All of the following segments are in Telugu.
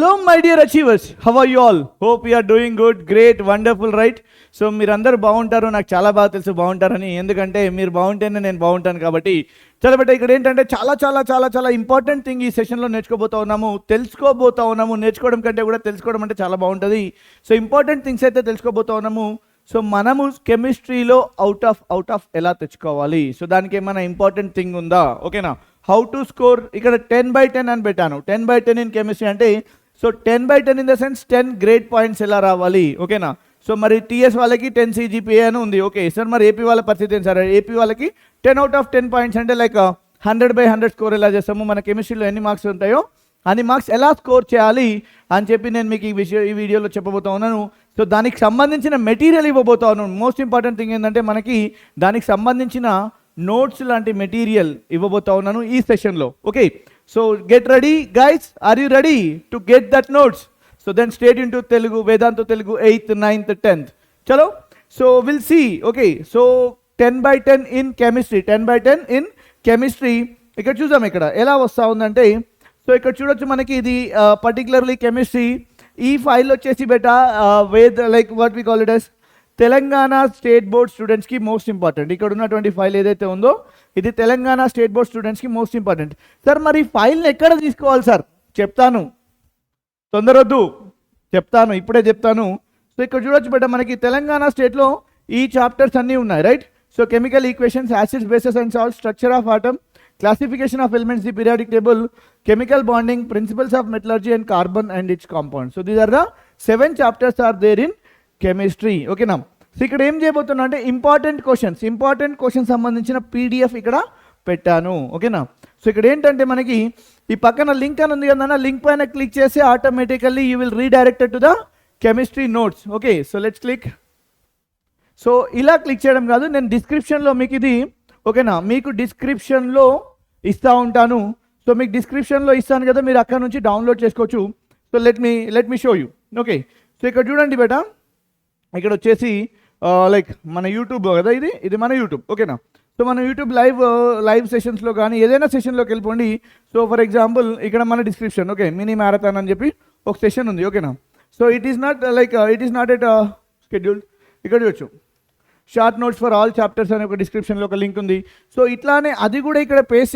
Hello my dear achievers, how are you all? Hope you are doing good, great, wonderful, right? So మీరందరూ బాగుంటారు, నాకు చాలా బాగా తెలుసు బాగుంటారని, ఎందుకంటే మీరు బాగుంటేనే నేను బాగుంటాను కాబట్టి. చాలా బట్ ఇక్కడ ఏంటంటే చాలా చాలా చాలా చాలా ఇంపార్టెంట్ థింగ్ ఈ సెషన్లో నేర్చుకోబోతా ఉన్నాము, తెలుసుకోబోతా ఉన్నాము. నేర్చుకోవడం కంటే కూడా తెలుసుకోవడం అంటే చాలా బాగుంటుంది. సో ఇంపార్టెంట్ థింగ్స్ అయితే తెలుసుకోబోతా ఉన్నాము. సో మనము కెమిస్ట్రీలో అవుట్ ఆఫ్ ఎలా తెచ్చుకోవాలి, సో దానికి ఏమైనా ఇంపార్టెంట్ థింగ్ ఉందా? ఓకేనా? హౌ టు స్కోర్, ఇక్కడ 10/10 అని పెట్టాను. 10/10 ఇన్ కెమిస్ట్రీ అంటే so 10/10 in the sense 10 grade points ఎలా రావాలి. ఓకేనా? సో మరి టీఎస్ వాళ్ళకి 10 CGPA అని ఉంది. ఓకే సార్, మరి ఏపీ వాళ్ళ పరిస్థితి ఏంటి సార్? ఏపీ వాళ్ళకి 10/10 పాయింట్స్ అంటే లైక్ 100/100 స్కోర్ ఎలా చేస్తాము, మన కెమిస్ట్రీలో ఎన్ని మార్క్స్ ఉంటాయో అన్ని మార్క్స్ ఎలా స్కోర్ చేయాలి అని చెప్పి నేను మీకు ఈ వీడియోలో చెప్పబోతా ఉన్నాను. సో దానికి సంబంధించిన మెటీరియల్ ఇవ్వబోతా ఉన్నాను. మోస్ట్ ఇంపార్టెంట్ థింగ్ ఏంటంటే మనకి దానికి సంబంధించిన నోట్స్ లాంటి మెటీరియల్ ఇవ్వబోతా ఉన్నాను ఈ సెషన్లో. Okay, so get ready guys, are you ready to get that notes? So then state into Telugu, Vedantu Telugu 8th, 9th, 10th. చలో, so will see. Okay, so 10/10 in chemistry, 10/10 in chemistry. ఇక్కడ చూద్దాం ఇక్కడ ఎలా వస్తూ ఉందంటే, సో ఇక్కడ చూడొచ్చు మనకి ఇది పర్టికులర్లీ కెమిస్ట్రీ. ఈ ఫైల్ వచ్చేసి బెటా వేద్ like what we call it as Telangana state board స్టూడెంట్స్కి మోస్ట్ ఇంపార్టెంట్. ఇక్కడ ఉన్నటువంటి ఫైల్ ఏదైతే ఉందో ఇది తెలంగాణ స్టేట్ బోర్డ్ స్టూడెంట్స్కి మోస్ట్ ఇంపార్టెంట్. సార్ మరి ఈ ఫైల్ని ఎక్కడ తీసుకోవాలి సార్? చెప్తాను, తొందరొద్దు, చెప్తాను, ఇప్పుడే చెప్తాను. సో ఇక్కడ చూడొచ్చు బెట మనకి తెలంగాణ స్టేట్లో ఈ చాప్టర్స్ అన్నీ ఉన్నాయి, right? So chemical equations, acids, bases and salts, structure of atom, classification of elements, the periodic table, chemical bonding, principles of metallurgy and carbon and its compounds. So these are the 7 chapters are there in chemistry. Okay now, so ఇక్కడ ఏం చేయబోతున్నా అంటే ఇంపార్టెంట్ క్వశ్చన్స్ సంబంధించిన PDF ఇక్కడ పెట్టాను. ఓకేనా? సో ఇక్కడ ఏంటంటే మనకి ఈ పక్కన లింక్ అని ఉంది కదా, లింక్ పైన క్లిక్ చేసి automatically you will redirected to the chemistry notes. Okay, so let's click. So ఇలా క్లిక్ చేయడం కాదు, నేను డిస్క్రిప్షన్లో మీకు ఇది, ఓకేనా, మీకు డిస్క్రిప్షన్లో ఇస్తూ ఉంటాను. సో మీకు డిస్క్రిప్షన్లో ఇస్తాను కదా, మీరు అక్కడ నుంచి డౌన్లోడ్ చేసుకోవచ్చు. So let me show you. Okay, so ఇక్కడ చూడండి బేటా, ఇక్కడ వచ్చేసి లైక్ మన యూట్యూబ్ కదా, ఇది మన యూట్యూబ్. ఓకేనా? సో మన యూట్యూబ్ లైవ్ సెషన్స్లో కానీ ఏదైనా సెషన్లోకి వెళ్ళిపోండి. సో ఫర్ ఎగ్జాంపుల్ ఇక్కడ మన డిస్క్రిప్షన్, ఓకే, మినీ మ్యారథాన్ అని చెప్పి ఒక సెషన్ ఉంది. ఓకేనా? So it is not at scheduled. ఇక్కడ చూడొచ్చు short notes for all chapters అనే ఒక డిస్క్రిప్షన్లో ఒక లింక్ ఉంది. సో ఇట్లానే అది కూడా ఇక్కడ పేస్ట్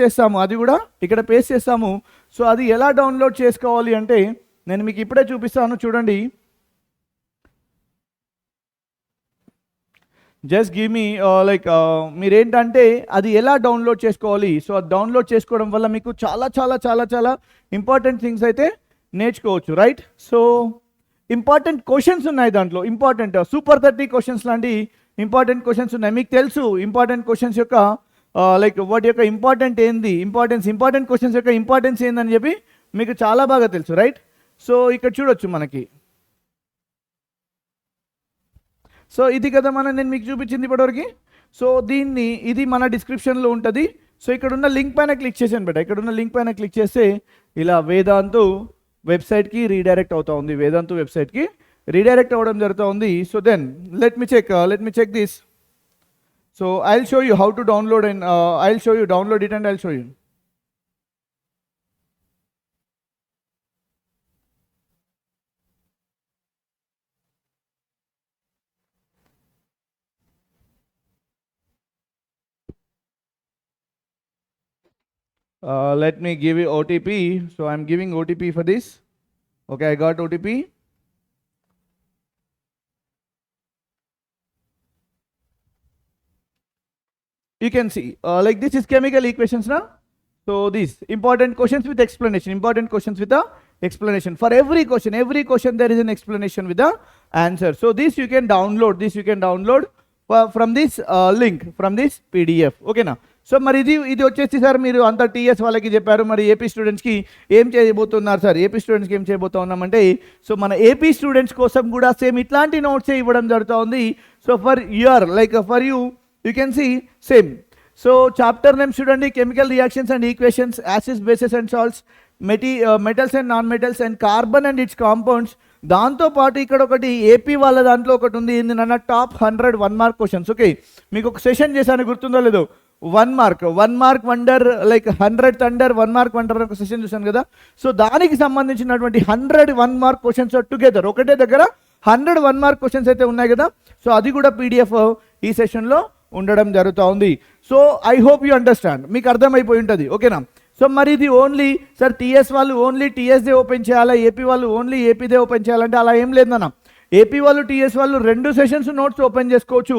చేస్తాము. సో అది ఎలా డౌన్లోడ్ చేసుకోవాలి అంటే నేను మీకు ఇప్పుడే చూపిస్తాను, చూడండి. జస్ట్ గివ్ మీ మీరేంటంటే అది ఎలా డౌన్లోడ్ చేసుకోవాలి. సో అది డౌన్లోడ్ చేసుకోవడం వల్ల మీకు చాలా చాలా చాలా చాలా ఇంపార్టెంట్ థింగ్స్ అయితే నేర్చుకోవచ్చు, రైట్? సో ఇంపార్టెంట్ క్వశ్చన్స్ ఉన్నాయి దాంట్లో, ఇంపార్టెంట్ సూపర్ 30 క్వశ్చన్స్ లాంటి ఇంపార్టెంట్ క్వశ్చన్స్ ఉన్నాయి. మీకు తెలుసు ఇంపార్టెంట్ క్వశ్చన్స్ యొక్క వాటి యొక్క ఇంపార్టెంట్ క్వశ్చన్స్ యొక్క ఇంపార్టెన్స్ ఏందని చెప్పి మీకు చాలా బాగా తెలుసు, రైట్? సో ఇక్కడ చూడొచ్చు మనకి, సో ఇది కదా నేను మీకు చూపించింది ఇప్పటివరకు. సో ఇది మన డిస్క్రిప్షన్లో ఉంటుంది. సో ఇక్కడ ఉన్న లింక్ పైన క్లిక్ చేసాను బేట, ఇక్కడ ఉన్న లింక్ పైన క్లిక్ చేస్తే ఇలా వేదాంతు వెబ్సైట్కి రీడైరెక్ట్ అవుతా ఉంది, వేదాంతు వెబ్సైట్కి రీడైరెక్ట్ అవ్వడం జరుగుతూ ఉంది. So then let me check this. So I'll show you how to download and I'll show you download it and I'll show you. Let me give you OTP. So I'm giving OTP for this. Okay, I got OTP. You can see like this is chemical equations now. So these important questions with explanation. For every question there is an explanation with the answer. So this you can download from this link, from this PDF. Okay na? So మరి ఇది వచ్చేసి సార్ మీరు అంతా టీఎస్ వాళ్ళకి చెప్పారు, మరి ఏపీ స్టూడెంట్స్కి ఏం చేయబోతున్నారు సార్? ఏపీ స్టూడెంట్స్కి ఏం చేయబోతా ఉన్నామంటే, సో మన ఏపీ స్టూడెంట్స్ కోసం కూడా సేమ్ ఇట్లాంటి నోట్సే ఇవ్వడం జరుగుతూ ఉంది. So for you can see same. So chapter names చూడండి, chemical reactions and equations, acids, bases and salts, metals and non metals and carbon and its compounds. దాంతోపాటు ఇక్కడ ఒకటి ఏపీ వాళ్ళ దాంట్లో ఒకటి ఉంది, నాన్న టాప్ 100 1 మార్క్ క్వశ్చన్స్. ఓకే, మీకు ఒక సెషన్ చేశాను, గుర్తుందో లేదో, 1 mark wonder like 100 thunder 1 mark wonder ఒక సెషన్ చూసాను కదా. సో దానికి సంబంధించినటువంటి 100 1 మార్క్ క్వశ్చన్స్ టుగెదర్ ఒకటే దగ్గర 100 1 మార్క్ క్వశ్చన్స్ అయితే ఉన్నాయి కదా. సో అది కూడా పీడిఎఫ్ ఈ సెషన్లో ఉండడం జరుగుతూ ఉంది. So I hope you understand, మీకు అర్థమైపోయి ఉంటుంది, ఓకేనా. సో మరి ఇది ఓన్లీ సార్ టీఎస్ వాళ్ళు ఓన్లీ టీఎస్దే ఓపెన్ చేయాలా, ఏపీ వాళ్ళు ఓన్లీ ఏపీదే ఓపెన్ చేయాలంటే అలా ఏం లేదన్న. ఏపీ వాళ్ళు టీఎస్ వాళ్ళు 2 సెషన్స్ నోట్స్ ఓపెన్ చేసుకోవచ్చు,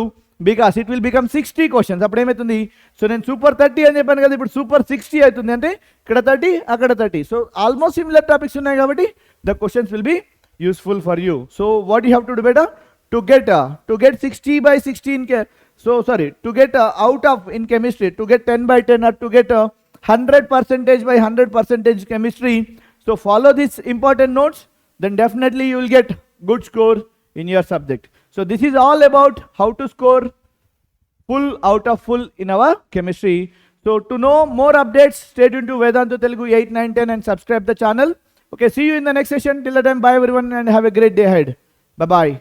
because it will become 60 questions. అప్పుడు ఏమవుతుంది, సో నేను సూపర్ 30 అని చెప్పాను కదా, ఇప్పుడు సూపర్ 60 అవుతుంది, అంటే ఇక్కడ 30 అక్కడ 30. సో ఆల్మోస్ట్ సిమిలర్ టాపిక్స్ ఉన్నాయి కాబట్టి the questions will be useful for you. So what you have to do better to get 60 by 60 in to get out of in chemistry, to get 10 by 10 or to get 100% by 100% chemistry. So follow these important notes, then definitely you will get good score in your subject. So this is all about how to score full out of full in our chemistry. So to know more updates, stay tuned to Vedantu Telugu 8, 9, 10 and subscribe the channel. Okay, see you in the next session. Till the time, bye everyone and have a great day ahead. Bye bye.